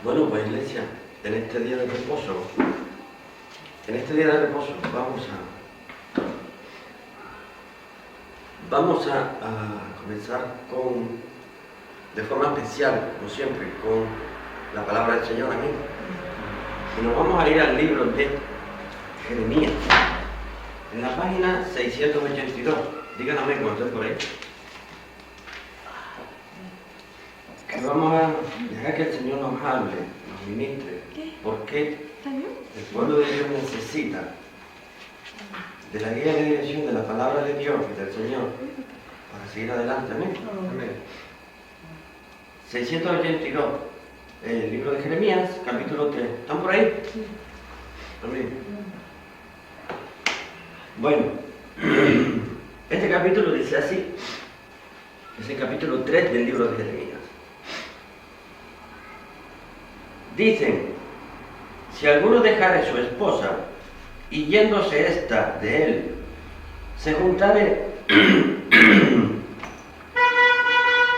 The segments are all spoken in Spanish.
Bueno, pues Iglesia, en este día de reposo, vamos a comenzar de forma especial, como siempre, con la palabra del Señor. Amén. Y nos vamos a ir al libro de Jeremías, en la página 682. Díganme cuánto es por ahí. Que vamos a dejar que el Señor nos hable, nos ministre, porque el pueblo de Dios necesita de la guía de dirección de la palabra de Dios y del Señor para seguir adelante. Amén. Amén. 682, el libro de Jeremías, capítulo 3. ¿Están por ahí? Amén. Bueno, este capítulo dice así, es el capítulo 3 del libro de Jeremías. Dicen, si alguno dejare su esposa y yéndose ésta de él, se juntare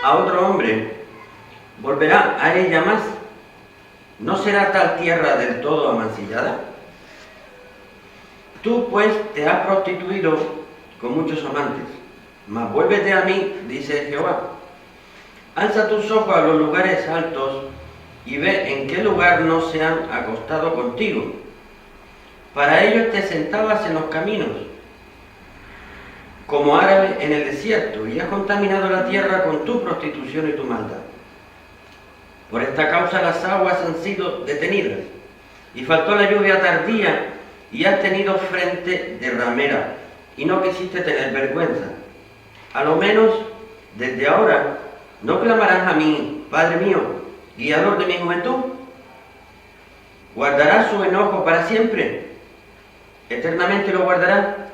a otro hombre, ¿volverá a ella más? ¿No será tal tierra del todo amancillada? Tú pues te has prostituido con muchos amantes, mas vuélvete a mí, dice Jehová. Alza tus ojos a los lugares altos y ve en qué lugar no se han acostado contigo. Para ello te sentabas en los caminos, como árabe en el desierto, y has contaminado la tierra con tu prostitución y tu maldad. Por esta causa las aguas han sido detenidas, y faltó la lluvia tardía, y has tenido frente de ramera, y no quisiste tener vergüenza. A lo menos, desde ahora, no clamarás a mí, Padre mío, guiador de mi juventud. ¿Guardará su enojo para siempre? ¿Eternamente lo guardará?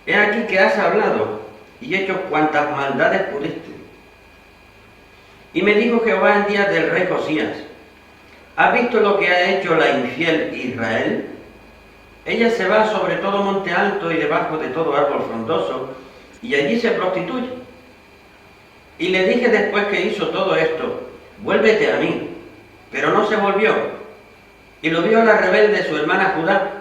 He aquí que has hablado y hecho cuantas maldades pudiste. Y me dijo Jehová en días del rey Josías, ¿has visto lo que ha hecho la infiel Israel? Ella se va sobre todo monte alto y debajo de todo árbol frondoso, y allí se prostituye. Y le dije después que hizo todo esto, vuélvete a mí. Pero no se volvió. Y lo vio la rebelde su hermana Judá.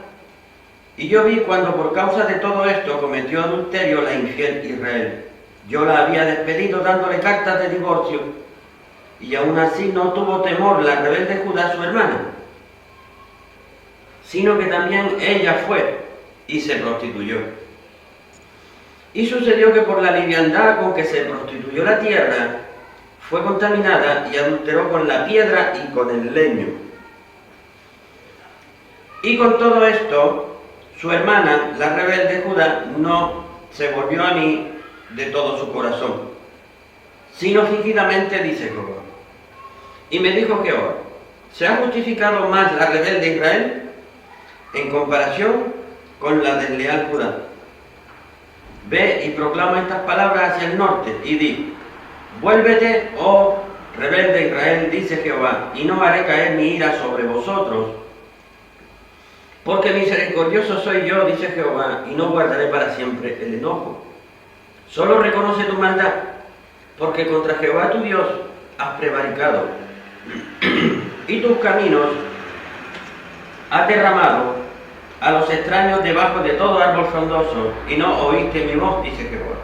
Y yo vi cuando por causa de todo esto cometió adulterio la infiel Israel. Yo la había despedido dándole cartas de divorcio. Y aún así no tuvo temor la rebelde Judá su hermana, sino que también ella fue y se prostituyó. Y sucedió que por la liviandad con que se prostituyó la tierra, fue contaminada y adulteró con la piedra y con el leño. Y con todo esto, su hermana, la rebelde Judá, no se volvió a mí de todo su corazón, sino fingidamente, dice Jehová. Y me dijo Jehová, ¿se ha justificado más la rebelde Israel en comparación con la desleal Judá? Ve y proclama estas palabras hacia el norte y di, vuélvete, oh rebelde Israel, dice Jehová, y no haré caer mi ira sobre vosotros, porque misericordioso soy yo, dice Jehová, y no guardaré para siempre el enojo. Solo reconoce tu maldad, porque contra Jehová tu Dios has prevaricado, y tus caminos has derramado a los extraños debajo de todo árbol frondoso, y no oíste mi voz, dice Jehová.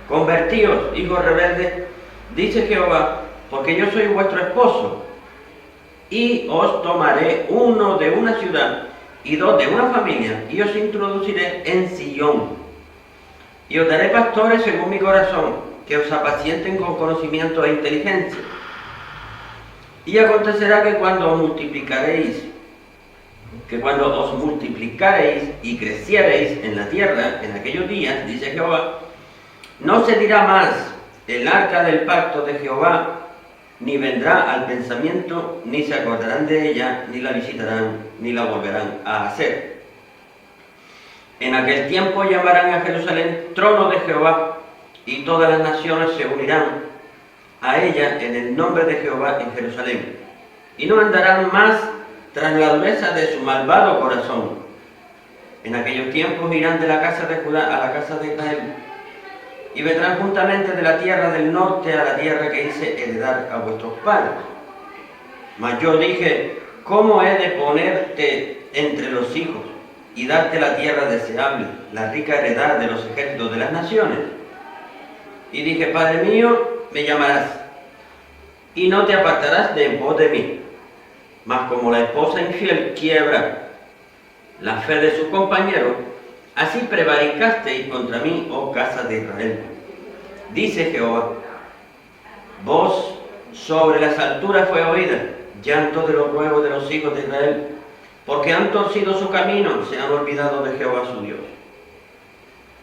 Convertíos, hijos rebeldes, dice Jehová, porque yo soy vuestro esposo, y os tomaré uno de una ciudad y dos de una familia, y os introduciré en Sion, y os daré pastores según mi corazón, que os apacienten con conocimiento e inteligencia. Y acontecerá que cuando os multiplicaréis y creciereis en la tierra en aquellos días, dice Jehová, no se dirá más el arca del pacto de Jehová, ni vendrá al pensamiento, ni se acordarán de ella, ni la visitarán, ni la volverán a hacer. En aquel tiempo llamarán a Jerusalén trono de Jehová, y todas las naciones se unirán a ella en el nombre de Jehová en Jerusalén, y no andarán más tras la dureza de su malvado corazón. En aquellos tiempos irán de la casa de Judá a la casa de Israel, y vendrán juntamente de la tierra del norte a la tierra que hice heredar a vuestros padres. Mas yo dije, ¿cómo he de ponerte entre los hijos y darte la tierra deseable, la rica heredad de los ejércitos de las naciones? Y dije, Padre mío, me llamarás, y no te apartarás de en pos de mí. Mas como la esposa infiel quiebra la fe de sus compañeros, así prevaricasteis contra mí, oh casa de Israel. Dice Jehová, voz sobre las alturas fue oída, llanto de los ruegos de los hijos de Israel, porque han torcido su camino, se han olvidado de Jehová su Dios.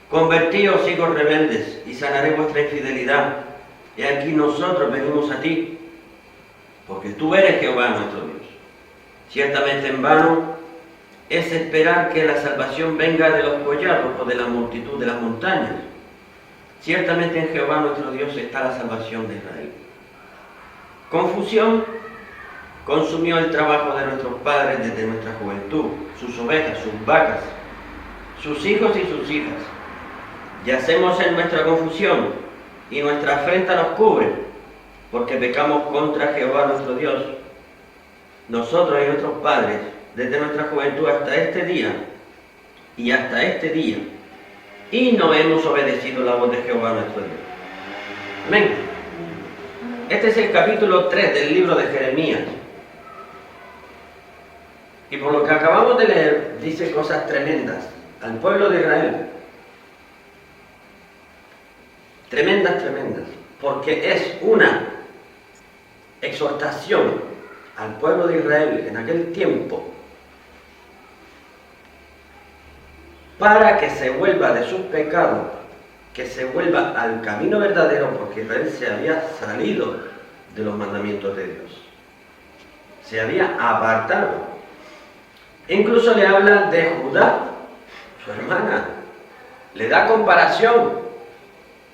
Convertíos, hijos rebeldes, y sanaré vuestra infidelidad. Y aquí nosotros venimos a ti, porque tú eres Jehová nuestro Dios. Ciertamente en vano es esperar que la salvación venga de los collados o de la multitud de las montañas. Ciertamente en Jehová nuestro Dios está la salvación de Israel. Confusión consumió el trabajo de nuestros padres desde nuestra juventud, sus ovejas, sus vacas, sus hijos y sus hijas. Yacemos en nuestra confusión y nuestra afrenta nos cubre, porque pecamos contra Jehová nuestro Dios, nosotros y nuestros padres, desde nuestra juventud hasta este día, y no hemos obedecido la voz de Jehová nuestro Dios. Amén. Este es el capítulo 3 del libro de Jeremías. Y por lo que acabamos de leer, dice cosas tremendas al pueblo de Israel. Tremendas, porque es una exhortación al pueblo de Israel en aquel tiempo para que se vuelva de sus pecados, que se vuelva al camino verdadero, porque Israel se había salido de los mandamientos de Dios, se había apartado. Incluso le habla de Judá, su hermana, le da comparación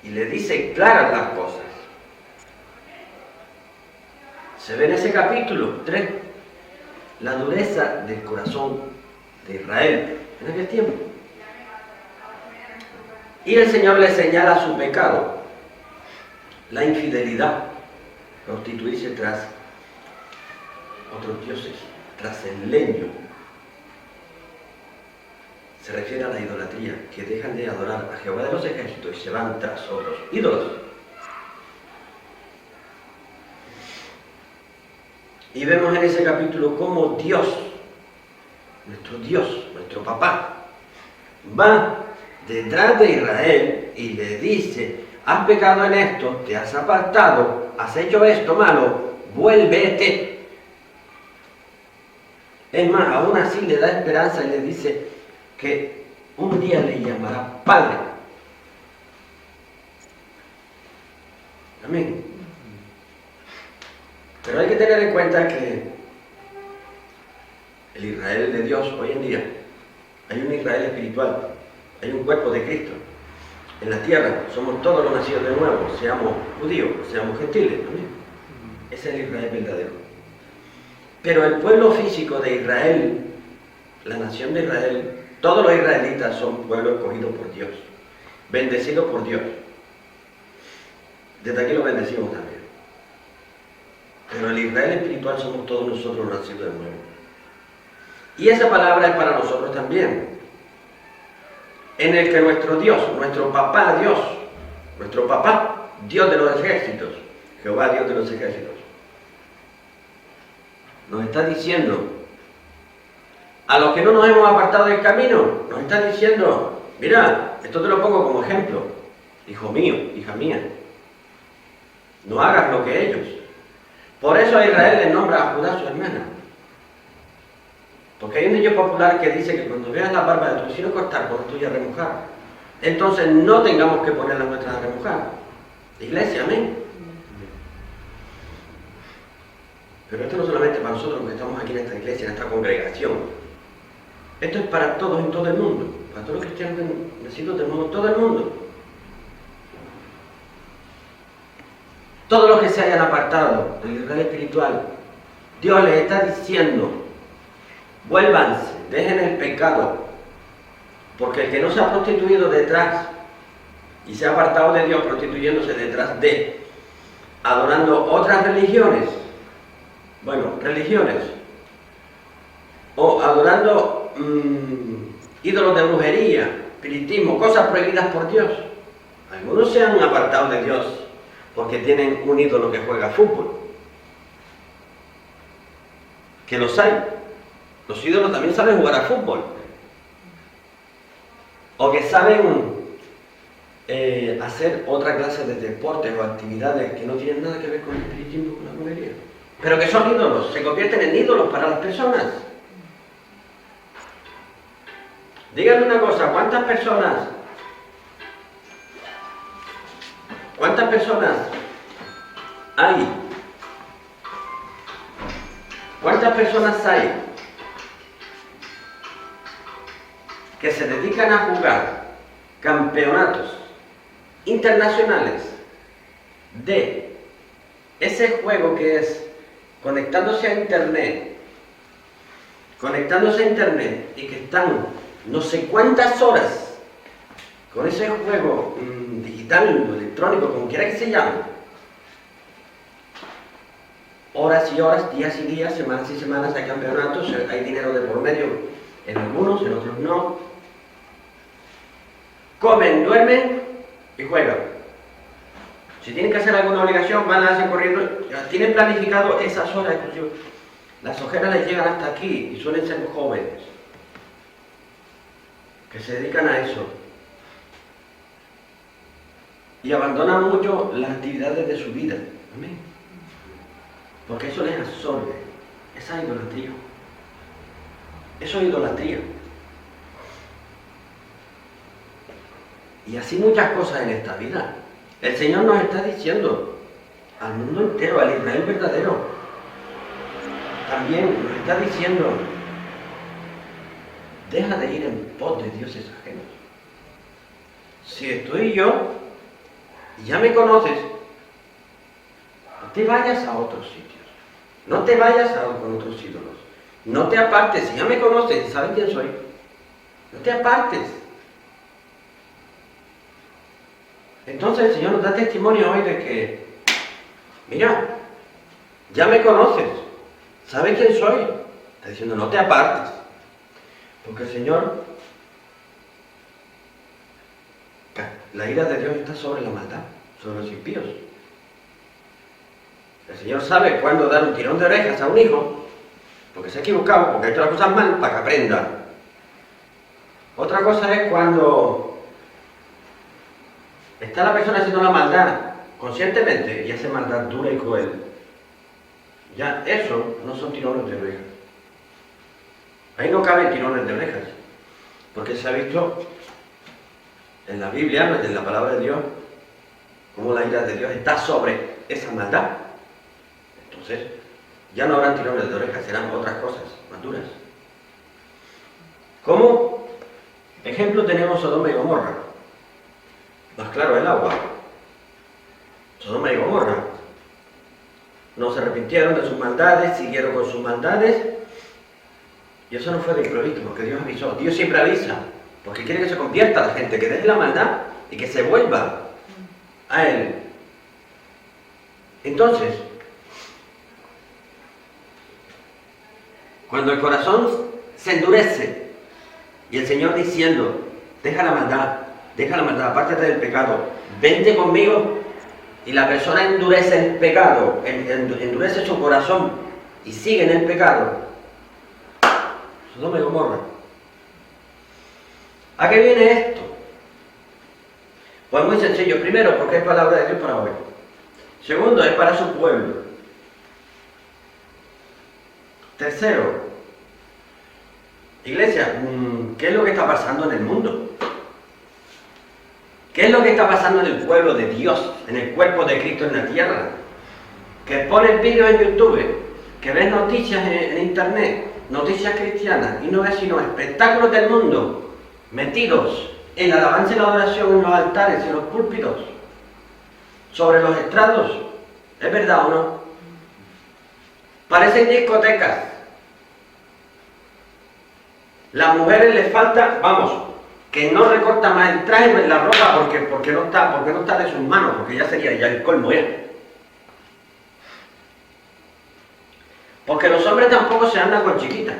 y le dice claras las cosas. Se ve en ese capítulo 3 la dureza del corazón de Israel en aquel tiempo. Y el Señor le señala su pecado, la infidelidad, prostituirse tras otros dioses, tras el leño. Se refiere a la idolatría, que dejan de adorar a Jehová de los ejércitos y se van tras otros ídolos. Y vemos en ese capítulo cómo Dios, nuestro papá, va detrás de Israel y le dice, has pecado en esto, te has apartado, has hecho esto malo, vuélvete. Es más, aún así le da esperanza y le dice que un día le llamará Padre. Amén. Pero hay que tener en cuenta que el Israel de Dios hoy en día, hay un Israel espiritual, hay un cuerpo de Cristo. En la tierra somos todos los nacidos de nuevo, seamos judíos, seamos gentiles. ¿Amén? Ese es el Israel verdadero. Pero el pueblo físico de Israel, la nación de Israel, todos los israelitas son pueblo escogido por Dios, bendecido por Dios. Desde aquí lo bendecimos también. Pero el Israel espiritual somos todos nosotros nacidos de nuevo. Y esa palabra es para nosotros también. En el que nuestro Dios, nuestro papá Dios, nuestro papá, Dios de los ejércitos, Jehová Dios de los ejércitos, nos está diciendo, a los que no nos hemos apartado del camino, nos está diciendo, mira, esto te lo pongo como ejemplo, hijo mío, hija mía, no hagas lo que ellos. Por eso a Israel le nombra a Judá su hermana. Porque hay un dicho popular que dice que cuando veas la barba de tu vecino cortar, pon la tuya a remojar. Entonces no tengamos que poner las nuestras a remojar. Iglesia, amén. Pero esto no solamente para nosotros que estamos aquí en esta iglesia, en esta congregación. Esto es para todos en todo el mundo. Para todos los cristianos nacidos de nuevo en todo el mundo. Todos los que se hayan apartado del Israel espiritual, Dios les está diciendo, vuélvanse, dejen el pecado, porque el que no se ha prostituido detrás y se ha apartado de Dios prostituyéndose detrás de, adorando otras religiones, o adorando ídolos de brujería, espiritismo, cosas prohibidas por Dios. Algunos se han apartado de Dios porque tienen un ídolo que juega fútbol. Que los hay. Los ídolos también saben jugar a fútbol. O que saben hacer otra clase de deportes o actividades que no tienen nada que ver con el espiritismo, con la brujería. Pero que son ídolos, se convierten en ídolos para las personas. Díganme una cosa, ¿cuántas personas hay? ¿Cuántas personas hay que se dedican a jugar campeonatos internacionales de ese juego que es conectándose a internet y que están no sé cuántas horas con ese juego digital o electrónico, como quiera que se llame, horas y horas, días y días, semanas y semanas, hay campeonatos, hay dinero de por medio en algunos, en otros no. Comen, duermen y juegan. Si tienen que hacer alguna obligación, van, la hacen corriendo, tienen planificado esas horas. Las ojeras les llegan hasta aquí y suelen ser jóvenes que se dedican a eso y abandonan mucho las actividades de su vida. Amén. Porque eso les absorbe. Esa idolatría. Eso es idolatría. Y así muchas cosas en esta vida. El Señor nos está diciendo al mundo entero, al Israel verdadero, también nos está diciendo: deja de ir en pos de dioses ajenos. Si estoy yo y ya me conoces, no te vayas a otros sitios. No te vayas con otros ídolos. No te apartes. Si ya me conoces y sabes quién soy, no te apartes. Entonces el Señor nos da testimonio hoy de que, mira, ya me conoces, sabes quién soy. Está diciendo: no te apartes. Porque el Señor, la ira de Dios está sobre la maldad, sobre los impíos. El Señor sabe cuándo dar un tirón de orejas a un hijo, porque se ha equivocado, porque ha hecho las cosas mal, para que aprenda. Otra cosa es cuando está la persona haciendo la maldad conscientemente y hace maldad dura y cruel. Ya eso no son tirones de orejas. Ahí no caben tirones de orejas, porque se ha visto en la Biblia, en la palabra de Dios, cómo la ira de Dios está sobre esa maldad. Entonces, ya no habrán tirones de orejas, serán otras cosas más duras. Como ejemplo tenemos Sodoma y Gomorra. Más claro el agua. Sodoma y Gomorra no se arrepintieron de sus maldades, siguieron con sus maldades, y eso no fue de improviso, porque Dios avisó. Dios siempre avisa, porque quiere que se convierta la gente, que deje la maldad y que se vuelva a Él. Entonces, cuando el corazón se endurece y el Señor diciendo: deja la maldad, apártate del pecado, vente conmigo, y la persona endurece el pecado, endurece su corazón y sigue en el pecado. Sodoma y Gomorra. ¿A qué viene esto? Pues muy sencillo. Primero, porque es palabra de Dios para hoy. Segundo, es para su pueblo. Tercero, iglesia, ¿qué es lo que está pasando en el mundo? ¿Qué es lo que está pasando en el pueblo de Dios, en el cuerpo de Cristo en la tierra? Que pones vídeos en YouTube, que ves noticias en internet, noticias cristianas, y no ves sino espectáculos del mundo metidos en la alabanza y la adoración en los altares y en los púlpitos, sobre los estrados. ¿Es verdad o no? Parecen discotecas. Las mujeres les falta, que no recorta más el traje en la ropa porque no está de sus manos, porque ya sería ya el colmo ya. Porque los hombres tampoco se andan con chiquitas,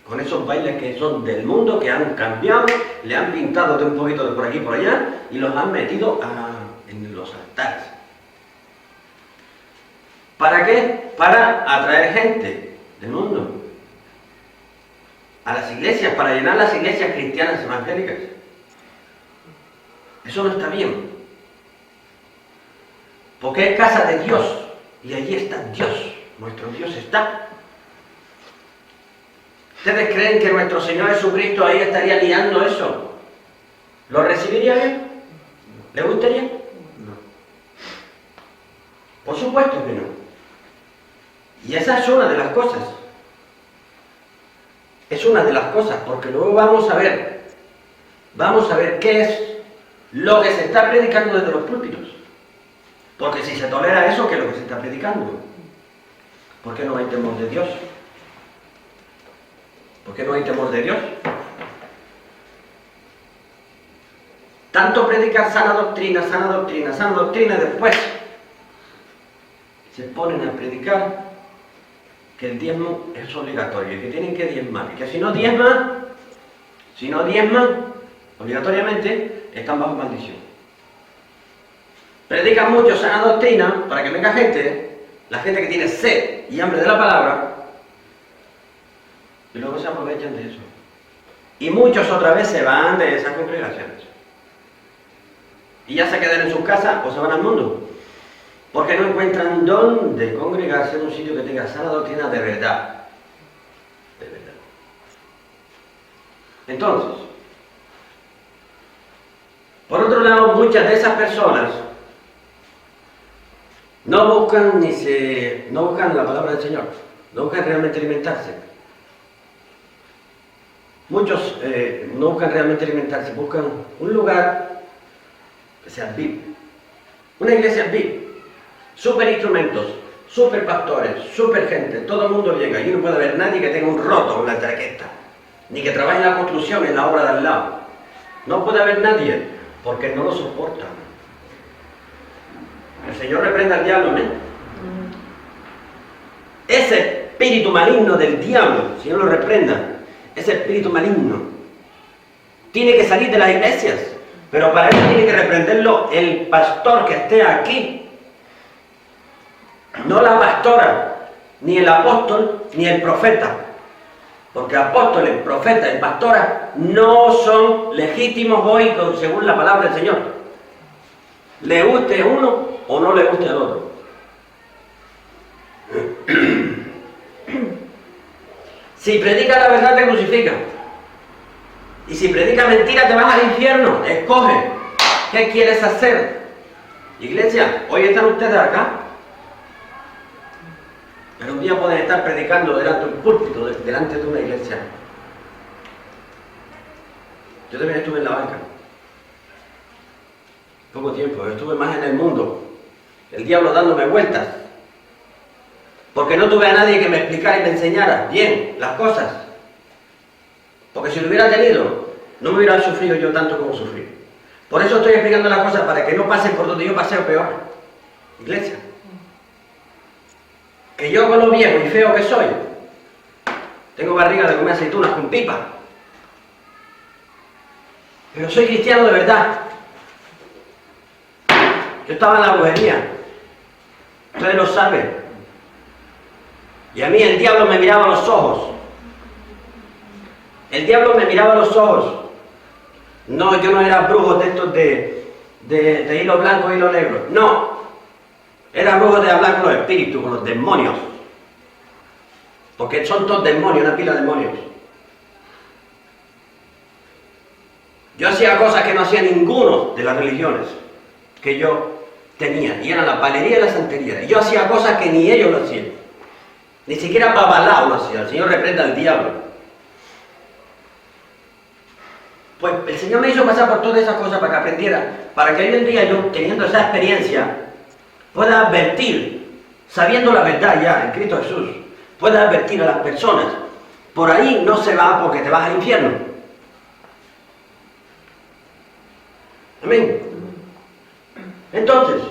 con esos bailes que son del mundo, que han cambiado, le han pintado de un poquito de por aquí y por allá y los han metido en los altares. ¿Para qué? Para atraer gente del mundo a las iglesias, para llenar las iglesias cristianas evangélicas. Eso no está bien, porque es casa de Dios y allí está Dios, nuestro Dios está. ¿Ustedes creen que nuestro Señor Jesucristo ahí estaría liando eso? ¿Lo recibiría bien? ¿Le gustaría? No. Por supuesto que no. Y esa es una de las cosas. Es una de las cosas, porque luego vamos a ver qué es lo que se está predicando desde los púlpitos. Porque si se tolera eso, ¿qué es lo que se está predicando? ¿Por qué no hay temor de Dios? ¿Por qué no hay temor de Dios? Tanto predicar sana doctrina, y después se ponen a predicar que el diezmo es obligatorio y que tienen que diezmar, y que si no diezman, obligatoriamente están bajo maldición. Predican mucho sana doctrina para que venga gente, la gente que tiene sed y hambre de la palabra, y luego se aprovechan de eso. Y muchos otra vez se van de esas congregaciones. Y ya se quedan en sus casas o se van al mundo. Porque no encuentran dónde congregarse en un sitio que tenga sana doctrina de verdad. De verdad. Entonces, por otro lado, muchas de esas personas no buscan la palabra del Señor, no buscan realmente alimentarse. Muchos no buscan realmente alimentarse, buscan un lugar que sea VIP, una iglesia VIP. Super instrumentos, super pastores, super gente, todo el mundo llega y no puede haber nadie que tenga un roto en la traqueta, ni que trabaje en la construcción, en la obra de al lado. No puede haber nadie, porque no lo soportan. El Señor reprenda al diablo, amén. Ese espíritu maligno del diablo, el Señor lo reprenda, ese espíritu maligno tiene que salir de las iglesias, pero para eso tiene que reprenderlo el pastor que esté aquí. No la pastora, ni el apóstol, ni el profeta. Porque apóstoles, profetas y pastoras no son legítimos hoy según la palabra del Señor. Le guste a uno o no le guste al otro. Si predica la verdad te crucifican. Y si predica mentira te vas al infierno. Escoge. ¿Qué quieres hacer? Iglesia, hoy están ustedes acá. Pero un día pueden estar predicando delante de un púlpito, delante de una iglesia. Yo también estuve en la banca. Poco tiempo, estuve más en el mundo. El diablo dándome vueltas. Porque no tuve a nadie que me explicara y me enseñara bien las cosas. Porque si lo hubiera tenido, no me hubiera sufrido yo tanto como sufrí. Por eso estoy explicando las cosas, para que no pasen por donde yo pasé o peor. Iglesia. Que yo con lo viejo y feo que soy, tengo barriga de comer aceitunas con pipa. Pero soy cristiano de verdad. Yo estaba en la brujería. Ustedes lo saben. Y a mí el diablo me miraba a los ojos. El diablo me miraba a los ojos. No, yo no era brujo de estos de hilo blanco y hilo negro. No. Era brujo de hablar con los espíritus, con los demonios. Porque son todos demonios, una pila de demonios. Yo hacía cosas que no hacía ninguno de las religiones que yo tenía. Y eran la palería y la santería. Y yo hacía cosas que ni ellos lo hacían. Ni siquiera Babalao lo hacía. El Señor reprenda al diablo. Pues el Señor me hizo pasar por todas esas cosas para que aprendiera. Para que hoy en día yo, teniendo esa experiencia, pueda advertir, sabiendo la verdad ya en Cristo Jesús, pueda advertir a las personas. Por ahí no se va porque te vas al infierno. Amén. Entonces,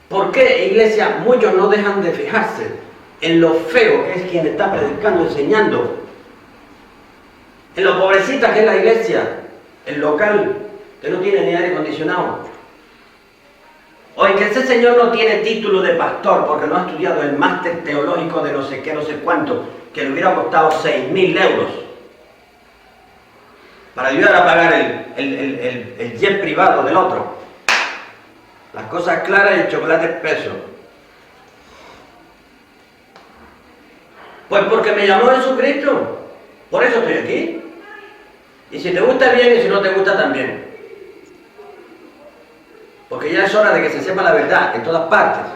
¿por qué, iglesia, muchos no dejan de fijarse en lo feo que es quien está predicando, enseñando? En lo pobrecita que es la iglesia, el local, que no tiene ni aire acondicionado. O en que ese señor no tiene título de pastor porque no ha estudiado el máster teológico de no sé qué, no sé cuánto, que le hubiera costado 6.000 euros para ayudar a pagar el jet privado del otro. Las cosas claras y el chocolate espeso. Pues porque me llamó Jesucristo. Por eso estoy aquí. Y si te gusta bien y si no te gusta también. Porque ya es hora de que se sepa la verdad en todas partes.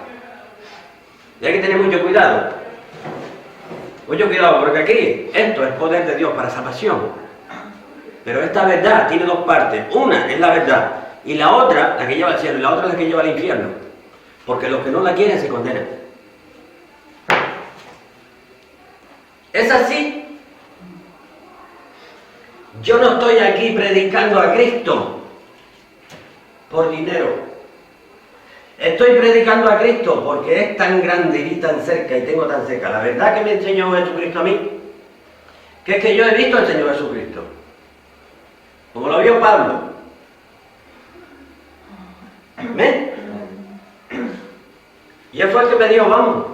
Y hay que tener mucho cuidado. Mucho cuidado, porque aquí esto es poder de Dios para salvación. Pero esta verdad tiene dos partes. Una es la verdad. Y la otra, la que lleva al cielo. Y la otra es la que lleva al infierno. Porque los que no la quieren se condenan. ¿Es así? Yo no estoy aquí predicando a Cristo por dinero. Estoy predicando a Cristo porque es tan grande y tan cerca y tengo tan cerca. La verdad que me enseñó Jesucristo a mí, que es que yo he visto al Señor Jesucristo, como lo vio Pablo. ¿Ven? Y él fue el que me dijo, vamos.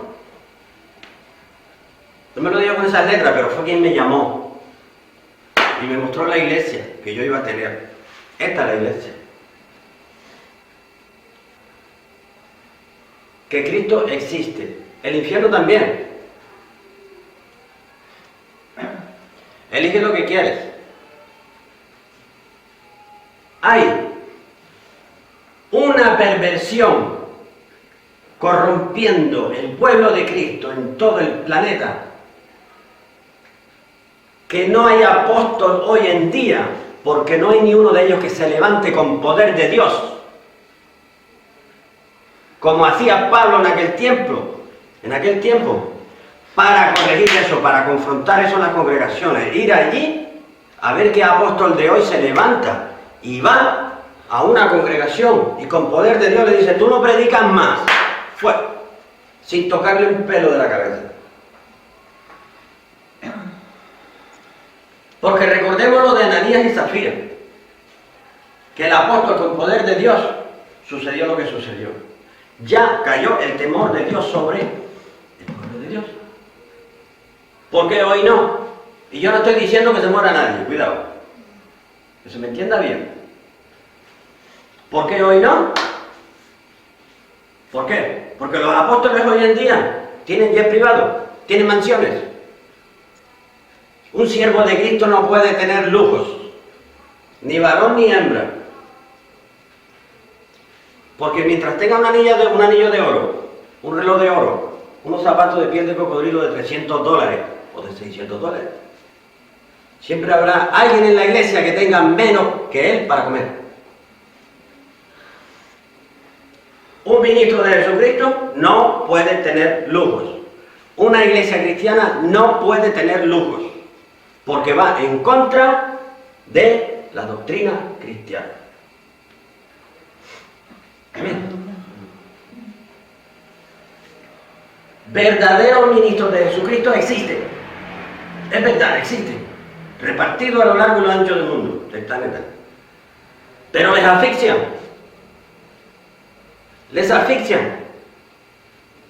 No me lo dijo con esas letras, pero fue quien me llamó. Y me mostró la iglesia que yo iba a tener. Esta es la iglesia. Que Cristo existe. El infierno también. Elige lo que quieres. Hay una perversión corrompiendo el pueblo de Cristo en todo el planeta, que no hay apóstol hoy en día, porque no hay ni uno de ellos que se levante con poder de Dios, como hacía Pablo en aquel tiempo, para corregir eso, para confrontar eso en las congregaciones, ir allí a ver qué apóstol de hoy se levanta y va a una congregación y con poder de Dios le dice, tú no predicas más, fue, sin tocarle un pelo de la cabeza. Porque recordemos lo de Ananías y Zafira, que el apóstol con poder de Dios sucedió lo que sucedió. Ya cayó el temor de Dios sobre el pueblo de Dios. ¿Por qué hoy no? Y yo no estoy diciendo que se muera nadie, cuidado, que se me entienda bien. ¿Por qué hoy no? ¿Por qué? Porque los apóstoles hoy en día tienen jet privado, tienen mansiones. Un siervo de Cristo no puede tener lujos, ni varón ni hembra. Porque mientras tenga un anillo de oro, un reloj de oro, unos zapatos de piel de cocodrilo de $300 o de $600, siempre habrá alguien en la iglesia que tenga menos que él para comer. Un ministro de Jesucristo no puede tener lujos. Una iglesia cristiana no puede tener lujos, porque va en contra de la doctrina cristiana. Amén. Verdaderos ministros de Jesucristo existen. Es verdad, existen. Repartidos a lo largo y lo ancho del mundo, del planeta. Pero les asfixian. Les asfixian.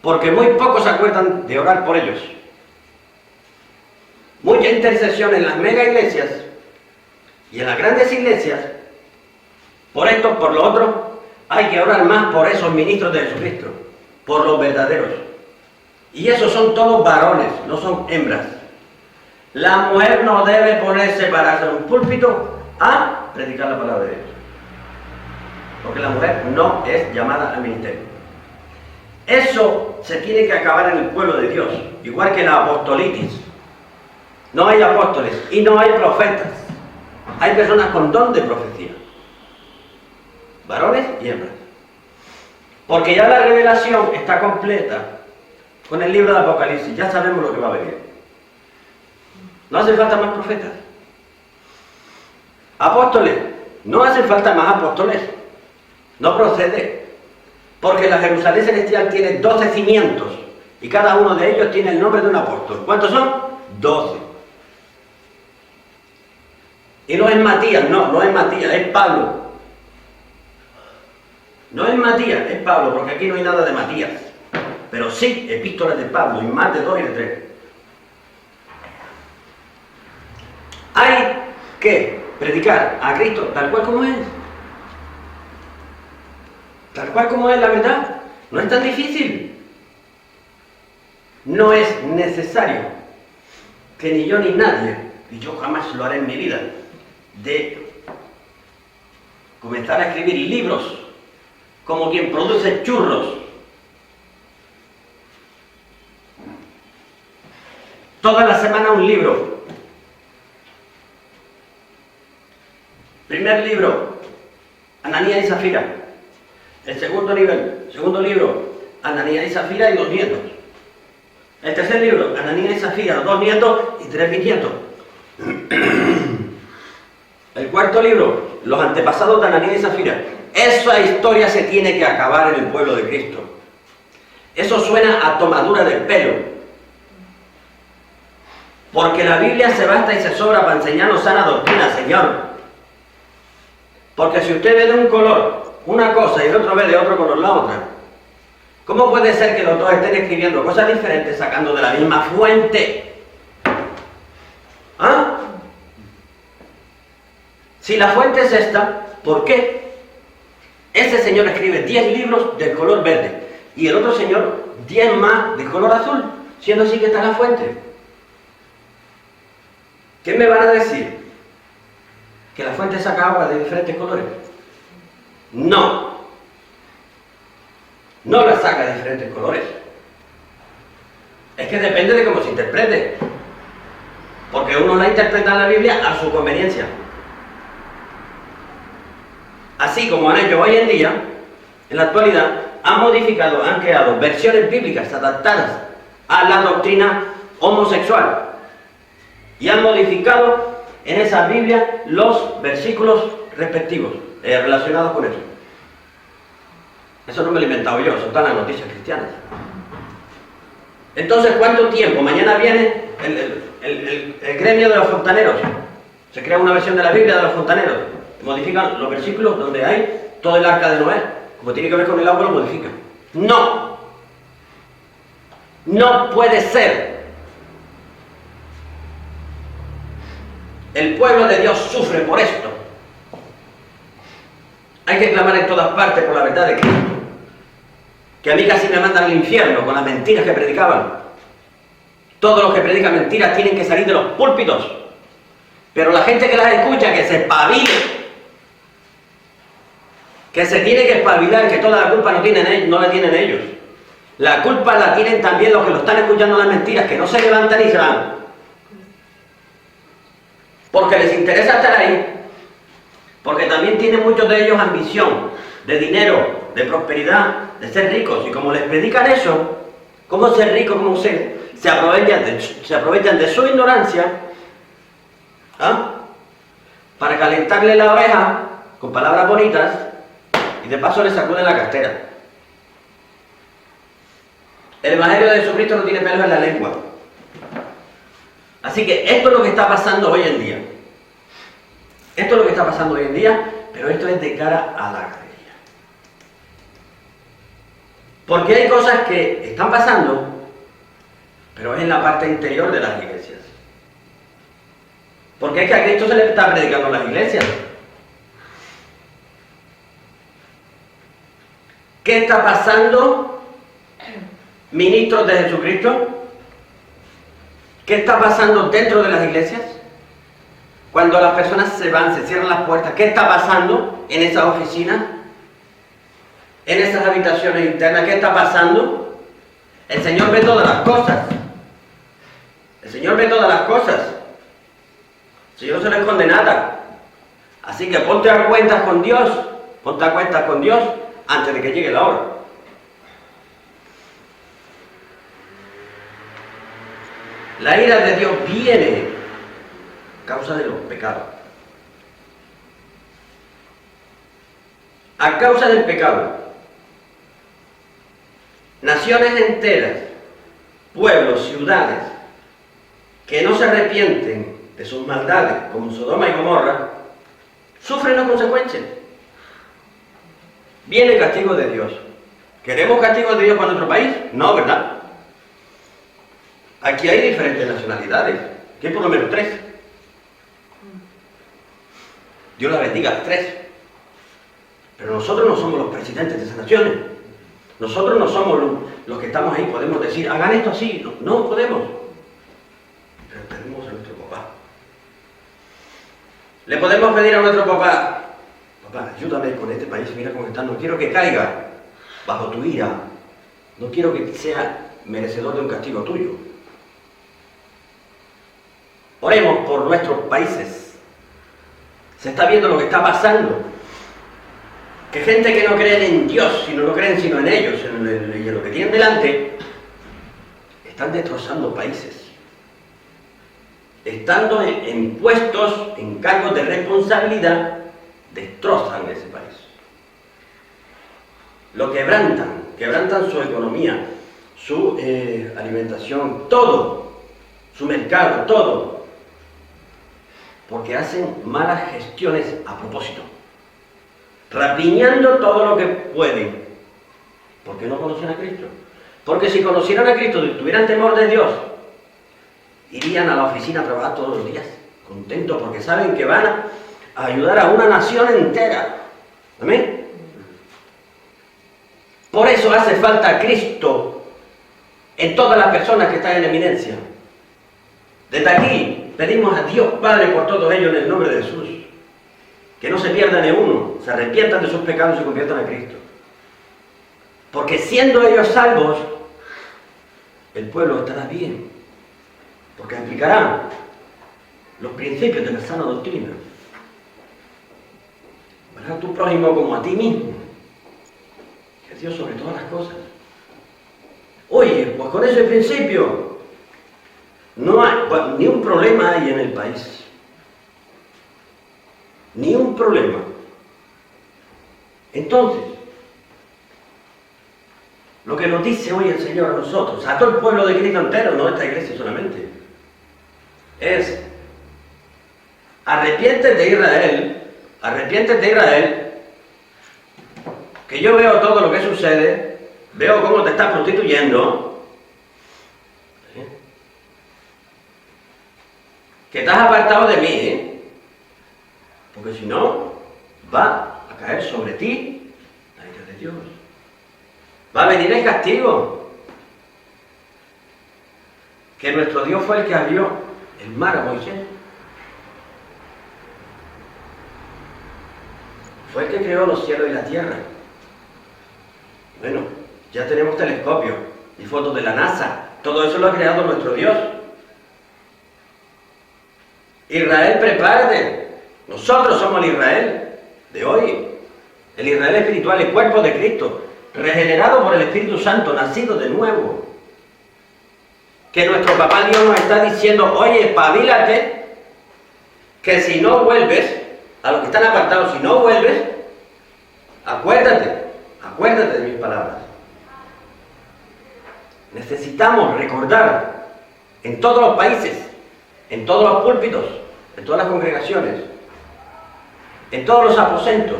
Porque muy pocos se acuerdan de orar por ellos. Mucha intercesión en las mega iglesias y en las grandes iglesias. Por esto, por lo otro, hay que orar más por esos ministros de Jesucristo, por los verdaderos. Y esos son todos varones, no son hembras. La mujer no debe ponerse para hacer un púlpito a predicar la palabra de Dios. Porque la mujer no es llamada al ministerio. Eso se tiene que acabar en el pueblo de Dios, igual que la apostolitis. No hay apóstoles y no hay profetas. Hay personas con don de profecía. Varones y hembras. Porque ya la revelación está completa con el libro de Apocalipsis. Ya sabemos lo que va a venir. No hace falta más profetas. Apóstoles, No hacen falta más apóstoles. No procede. Porque la Jerusalén celestial tiene 12 cimientos y cada uno de ellos tiene el nombre de un apóstol. ¿Cuántos son? 12. Y no es Matías, no es Matías, es Pablo. No es Matías, es Pablo, porque aquí no hay nada de Matías. Pero sí, epístolas de Pablo, y más de 2 y de 3. Hay que predicar a Cristo tal cual como es. Tal cual como es la verdad. No es tan difícil. No es necesario que ni yo ni nadie, y yo jamás lo haré en mi vida, de comenzar a escribir libros como quien produce churros. Toda la semana un libro. Primer libro, Ananías y Zafira. El segundo libro, Ananías y Zafira y 2 nietos. El tercer libro, Ananías y Zafira, 2 nietos y 3 bisnietos. El cuarto libro, los antepasados de Ananías y Zafira. Esa historia se tiene que acabar en el pueblo de Cristo. Eso suena a tomadura del pelo. Porque la Biblia se basta y se sobra para enseñarnos sana doctrina, Señor. Porque si usted ve de un color una cosa y el otro ve de otro color la otra, ¿cómo puede ser que los dos estén escribiendo cosas diferentes sacando de la misma fuente? ¿Ah? Si la fuente es esta, ¿por qué ese señor escribe 10 libros del color verde y el otro señor 10 más de color azul, siendo así que está la fuente? ¿Qué me van a decir? ¿Que la fuente saca agua de diferentes colores? No. No la saca de diferentes colores. Es que depende de cómo se interprete. Porque uno la interpreta en la Biblia a su conveniencia. Así como han hecho hoy en día, en la actualidad, han modificado, han creado versiones bíblicas adaptadas a la doctrina homosexual. Y han modificado en esa Biblia los versículos respectivos, relacionados con eso. Eso no me lo he inventado yo, eso está en las noticias cristianas. Entonces, ¿cuánto tiempo? Mañana viene el gremio de los fontaneros. Se crea una versión de la Biblia de los fontaneros. Modifican los versículos donde hay todo el arca de Noé. Como tiene que ver con el agua, lo modifican. No. No puede ser. El pueblo de Dios sufre por esto. Hay que clamar en todas partes por la verdad de Cristo. Que a mí casi me mandan al infierno con las mentiras que predicaban. Todos los que predican mentiras tienen que salir de los púlpitos. Pero la gente que las escucha, que se espabile. Que se tiene que espabilar, que toda la culpa no la tienen ellos. La culpa la tienen también los que lo están escuchando las mentiras, que no se levantan y se van. Porque les interesa estar ahí. Porque también tienen muchos de ellos ambición, de dinero, de prosperidad, de ser ricos. Y como les predican eso, cómo ser rico, cómo ser, se aprovechan de su ignorancia, ¿ah?, para calentarle la oreja con palabras bonitas y de paso le sacuden la cartera. El Evangelio de Jesucristo no tiene pelos en la lengua. Así que esto es lo que está pasando hoy en día. Esto es lo que está pasando hoy en día, pero esto es de cara a la galería. Porque hay cosas que están pasando, pero es en la parte interior de las iglesias. Porque es que a Cristo se le está predicando en las iglesias. ¿Qué está pasando, ministros de Jesucristo? ¿Qué está pasando dentro de las iglesias? Cuando las personas se van, se cierran las puertas, ¿qué está pasando en esas oficinas? En esas habitaciones internas, ¿qué está pasando? El Señor ve todas las cosas. El Señor ve todas las cosas. El Señor no se le esconde nada. Así que ponte a cuentas con Dios. Ponte a cuentas con Dios antes de que llegue la hora. La ira de Dios viene a causa de los pecados. a causa del pecado. Naciones enteras, pueblos, ciudades, que no se arrepienten de sus maldades, como Sodoma y Gomorra, sufren las consecuencias. Viene el castigo de Dios. ¿Queremos castigo de Dios para nuestro país? No, ¿verdad? Aquí hay diferentes nacionalidades, que hay por lo menos 3. Dios la bendiga a las 3. Pero nosotros no somos los presidentes de esas naciones. Nosotros no somos los que estamos ahí, podemos decir, hagan esto así. No, no podemos. Pero tenemos a nuestro papá. Le podemos pedir a nuestro papá, papá, ayúdame con este país, mira cómo está, no quiero que caiga bajo tu ira. No quiero que sea merecedor de un castigo tuyo. Oremos por nuestros países. Se está viendo lo que está pasando. Que gente que no cree en Dios, sino no creen sino en ellos, en lo que tienen delante, están destrozando países. Estando en puestos, en cargos de responsabilidad, destrozan ese país. Lo quebrantan su economía, su alimentación, todo, su mercado, todo. Porque hacen malas gestiones a propósito. Rapiñando todo lo que pueden. ¿Por qué no conocen a Cristo? Porque si conocieran a Cristo y tuvieran temor de Dios, irían a la oficina a trabajar todos los días, contentos, porque saben que van a ayudar a una nación entera. ¿Amén? Por eso hace falta Cristo en todas las personas que están en eminencia. Desde aquí pedimos a Dios Padre por todos ellos en el nombre de Jesús. Que no se pierda ni uno, se arrepientan de sus pecados y se conviertan a Cristo. Porque siendo ellos salvos, el pueblo estará bien. Porque aplicarán los principios de la sana doctrina. Verás a tu prójimo como a ti mismo. Que es Dios sobre todas las cosas. Oye, pues con ese principio no hay, ni un problema hay en el país. Ni un problema. Entonces, lo que nos dice hoy el Señor a nosotros, a todo el pueblo de Cristo entero, no a esta iglesia solamente, es: arrepiéntete de Israel, que yo veo todo lo que sucede, veo cómo te estás prostituyendo, ¿sí? Que te has apartado de mí, porque si no, va a caer sobre ti la ira de Dios. Va a venir el castigo. Que nuestro Dios fue el que abrió el mar a Moisés. Fue el que creó los cielos y la tierra. Bueno, ya tenemos telescopios y fotos de la NASA. Todo eso lo ha creado nuestro Dios. Israel, prepárate. Nosotros somos el Israel de hoy. El Israel espiritual, el cuerpo de Cristo, regenerado por el Espíritu Santo, nacido de nuevo. Que nuestro papá Dios nos está diciendo: oye, espabilate, que si no vuelves, a los que están apartados, si no vuelves, acuérdate de mis palabras. Necesitamos recordar en todos los países, en todos los púlpitos, en todas las congregaciones, en todos los aposentos,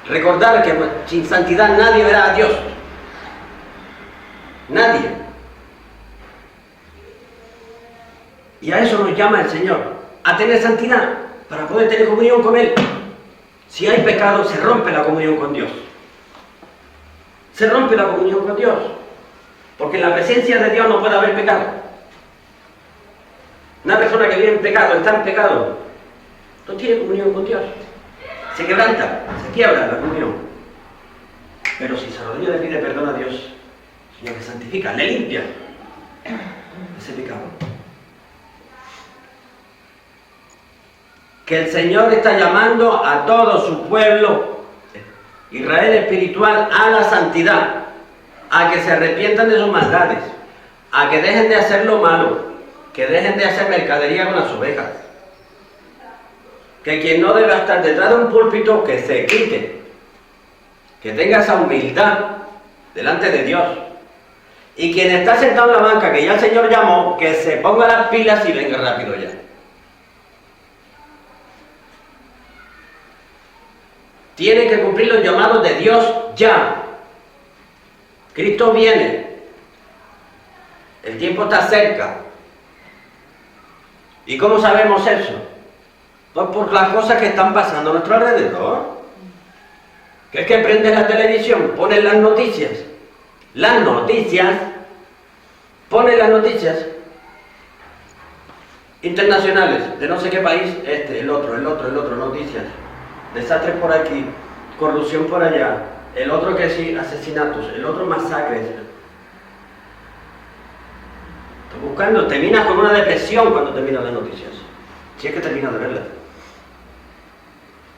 recordar que sin santidad nadie verá a Dios. Nadie. Y a eso nos llama el Señor, a tener santidad, para poder tener comunión con Él. Si hay pecado, se rompe la comunión con Dios. Se rompe la comunión con Dios. Porque en la presencia de Dios no puede haber pecado. Una persona que vive en pecado, está en pecado, no tiene comunión con Dios. Se quebranta, se quiebra la comunión. Pero si se arrodilla le pide perdón a Dios, el Señor le santifica, le limpia ese pecado. Que el Señor está llamando a todo su pueblo, Israel espiritual, a la santidad, a que se arrepientan de sus maldades, a que dejen de hacer lo malo, que dejen de hacer mercadería con las ovejas. Que quien no debe estar detrás de un púlpito, que se quite. que tenga esa humildad delante de Dios. Y quien está sentado en la banca, que ya el Señor llamó, que se ponga las pilas y venga rápido ya. Tiene que cumplir los llamados de Dios ya. Cristo viene. El tiempo está cerca. ¿Y cómo sabemos eso? Pues por las cosas que están pasando a nuestro alrededor. Que es que prendes la televisión, pones las noticias. Pones las noticias internacionales, de no sé qué país, el otro, noticias. Desastres por aquí, corrupción por allá, el otro que sí, asesinatos, el otro masacres. Estás buscando, terminas con una depresión cuando terminas las noticias. Si es que terminas de verlas.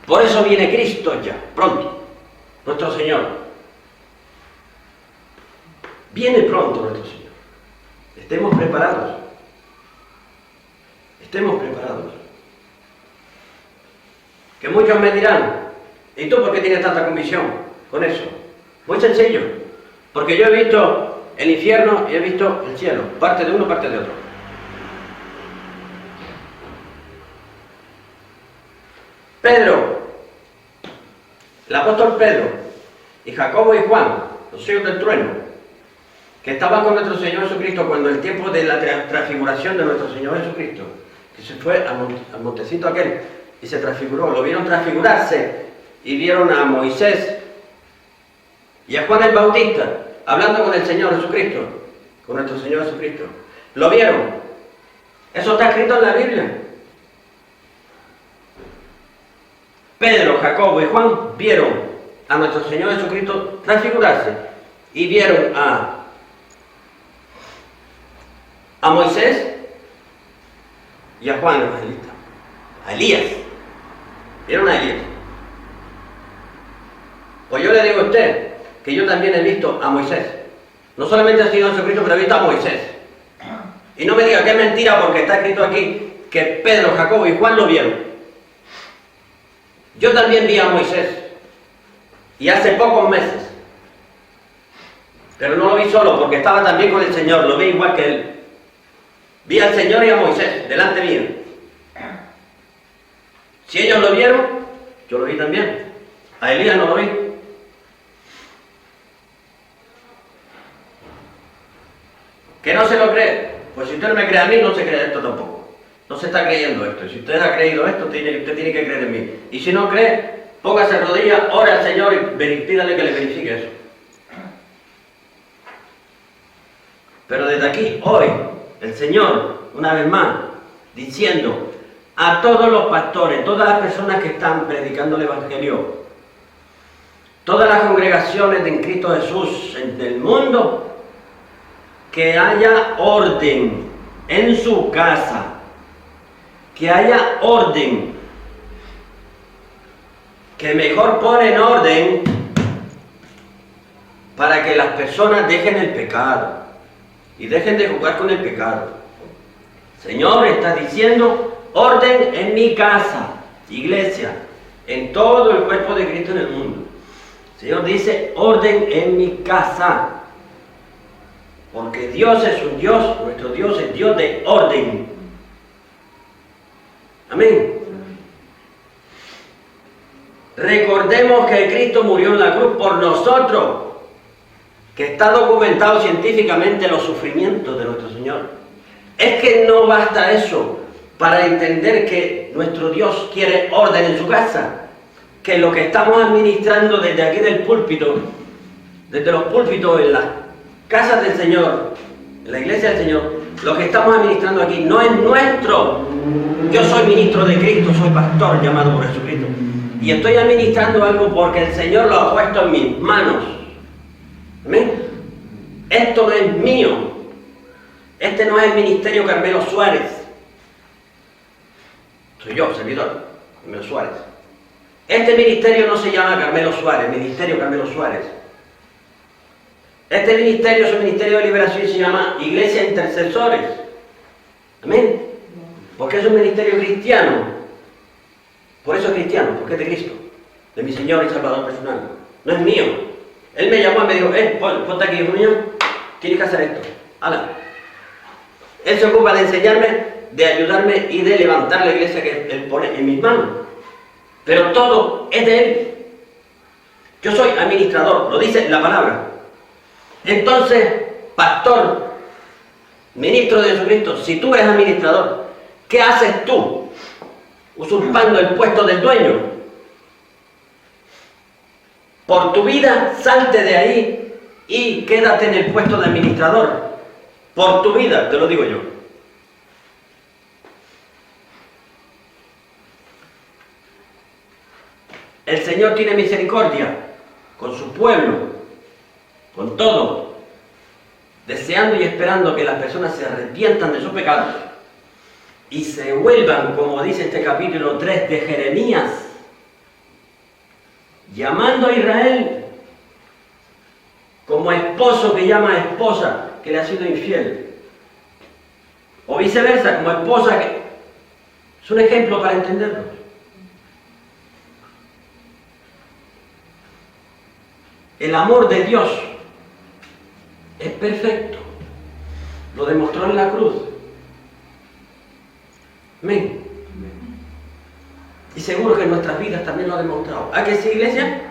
Por eso viene Cristo ya, pronto, nuestro Señor. Viene pronto nuestro Señor. Estemos preparados. Estemos preparados. Que muchos me dirán, ¿y tú por qué tienes tanta convicción con eso? Muy sencillo, porque yo he visto el infierno y he visto el cielo, parte de uno, parte de otro. Pedro, el apóstol Pedro y Jacobo y Juan, los hijos del trueno, que estaban con nuestro Señor Jesucristo cuando el tiempo de la transfiguración de nuestro Señor Jesucristo, que se fue al montecito aquel y se transfiguró, lo vieron transfigurarse y vieron a Moisés y a Juan el Bautista hablando con el Señor Jesucristo, con nuestro Señor Jesucristo. ¿Lo vieron? Eso está escrito en la Biblia. Pedro, Jacobo y Juan vieron a nuestro Señor Jesucristo transfigurarse y vieron a Moisés y a Juan el Evangelista, a Elías. ¿Vieron a Elías? Pues yo le digo a usted que yo también he visto a Moisés. No solamente al Señor Jesucristo, pero he visto a Moisés. Y no me diga que es mentira porque está escrito aquí que Pedro, Jacobo y Juan lo vieron. Yo también vi a Moisés. Y hace pocos meses. Pero no lo vi solo porque estaba también con el Señor. Lo vi igual que él. Vi al Señor y a Moisés delante mío. Si ellos lo vieron, yo lo vi también. A Elías no lo vi. ¿Que no se lo cree? Pues si usted no me cree a mí, no se cree esto tampoco. No se está creyendo esto. Y si usted ha creído esto, usted tiene que creer en mí. Y si no cree, póngase rodillas, ore al Señor y pídale que le verifique eso. Pero desde aquí, hoy, el Señor, una vez más, diciendo a todos los pastores, todas las personas que están predicando el Evangelio, todas las congregaciones en Cristo Jesús del mundo, que haya orden en su casa, que haya orden, que mejor ponen orden para que las personas dejen el pecado y dejen de jugar con el pecado. Señor está diciendo orden en mi casa, iglesia, en todo el cuerpo de Cristo en el mundo. Señor dice orden en mi casa, porque Dios es un Dios, nuestro Dios es Dios de orden. Amén. Recordemos que Cristo murió en la cruz por nosotros, que está documentado científicamente los sufrimientos de nuestro Señor. Es que no basta eso para entender que nuestro Dios quiere orden en su casa, que lo que estamos administrando desde aquí del púlpito, desde los púlpitos en las casas del Señor, en la iglesia del Señor, lo que estamos administrando aquí no es nuestro. Yo soy ministro de Cristo, soy pastor llamado por Jesucristo. Y estoy administrando algo porque el Señor lo ha puesto en mis manos. ¿Amén? Esto no es mío. Este no es el ministerio Carmelo Suárez. Soy yo, servidor, Carmelo Suárez. Este ministerio no se llama Carmelo Suárez, Ministerio Carmelo Suárez. Este ministerio es un ministerio de liberación y se llama Iglesia Intercesores. Amén. Porque es un ministerio cristiano. Por eso es cristiano, porque es de Cristo, de mi Señor y Salvador personal. no es mío. Él me llamó y me dijo, ponte aquí, hijo mío, tienes que hacer esto. ¡Hala! Él se ocupa de enseñarme, de ayudarme y de levantar la iglesia que Él pone en mis manos. Pero todo es de Él. Yo soy administrador, lo dice la palabra. Entonces, pastor, ministro de Jesucristo, si tú eres administrador, ¿qué haces tú? Usurpando el puesto del dueño. Por tu vida, salte de ahí y quédate en el puesto de administrador. Por tu vida, te lo digo yo. El Señor tiene misericordia con su pueblo, con todo, deseando y esperando que las personas se arrepientan de sus pecados y se vuelvan, como dice este capítulo 3 de Jeremías, llamando a Israel como esposo que llama a esposa que le ha sido infiel, o viceversa, como esposa que... Es un ejemplo para entenderlo. El amor de Dios es perfecto. Lo demostró en la cruz. Amén. Y seguro que en nuestras vidas también lo ha demostrado. ¿A qué sí, iglesia?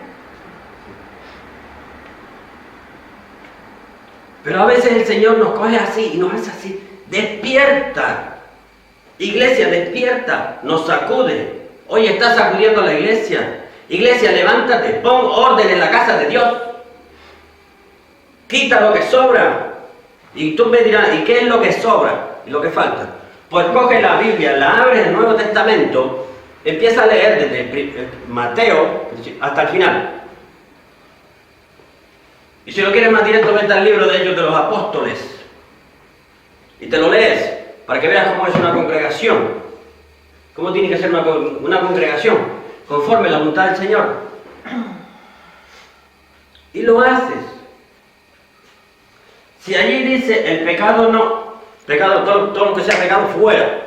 Pero a veces el Señor nos coge así y nos hace así. Despierta. Iglesia, despierta. Nos sacude. Hoy está sacudiendo la iglesia. Iglesia, levántate, pon orden en la casa de Dios. Quita lo que sobra. Y tú me dirás, ¿y qué es lo que sobra? ¿Y lo que falta? Pues coge la Biblia, la abres en el Nuevo Testamento, empieza a leer desde Mateo hasta el final. Y si lo quieres más directo, vete al libro de Hechos de los Apóstoles. Y te lo lees, para que veas cómo es una congregación. Cómo tiene que ser una congregación. Conforme la voluntad del Señor. Y lo haces. Si allí dice el pecado no, pecado, todo lo que sea pecado fuera.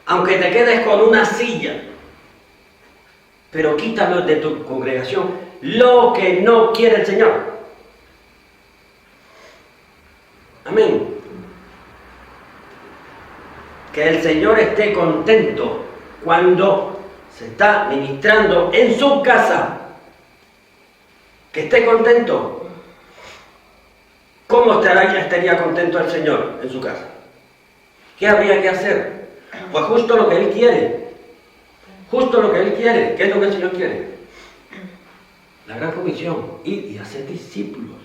Aunque te quedes con una silla, pero quítalo de tu congregación lo que no quiere el Señor. Amén. Que el Señor esté contento cuando se está ministrando en su casa. Que esté contento. ¿Cómo estaría contento el Señor en su casa? ¿Qué habría que hacer? Pues justo lo que Él quiere. Justo lo que Él quiere. ¿Qué es lo que el Señor quiere? La gran comisión. Ir y hacer discípulos.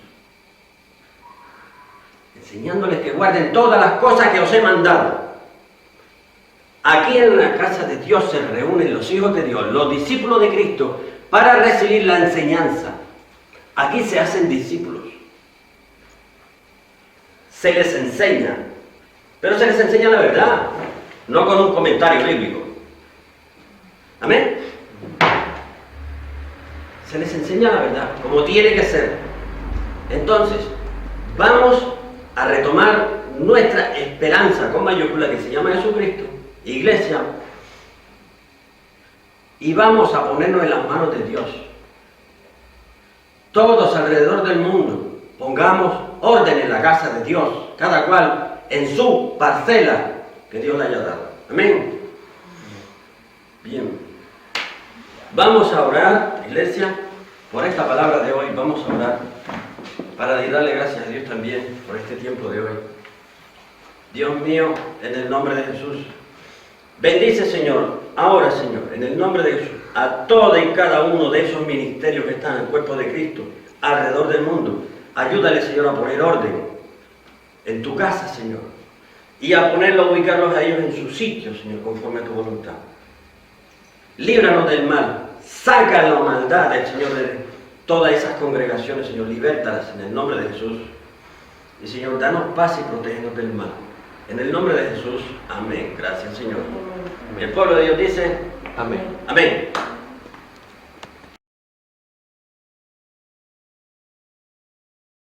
Enseñándoles que guarden todas las cosas que os he mandado. Aquí en la casa de Dios se reúnen los hijos de Dios, los discípulos de Cristo, para recibir la enseñanza. Aquí se hacen discípulos. Se les enseña, pero se les enseña la verdad, no con un comentario bíblico. Amén. Se les enseña la verdad, como tiene que ser. Entonces, vamos a retomar nuestra esperanza con mayúscula que se llama Jesucristo. Iglesia, y vamos a ponernos en las manos de Dios. Todos alrededor del mundo pongamos orden en la casa de Dios, cada cual en su parcela que Dios le haya dado. Amén. Bien. Vamos a orar, iglesia, por esta palabra de hoy. Vamos a orar para darle gracias a Dios también por este tiempo de hoy. Dios mío, en el nombre de Jesús, bendice, Señor, ahora, Señor, en el nombre de Jesús, a todo y cada uno de esos ministerios que están en el cuerpo de Cristo alrededor del mundo. Ayúdale, Señor, a poner orden en tu casa, Señor, y a ubicarlos a ellos en su sitio, Señor, conforme a tu voluntad. Líbranos del mal, saca la maldad del Señor de todas esas congregaciones, Señor, libértalas en el nombre de Jesús. Y, Señor, danos paz y protégenos del mal. En el nombre de Jesús, amén. Gracias, Señor. El pueblo de Dios dice, amén. Amén.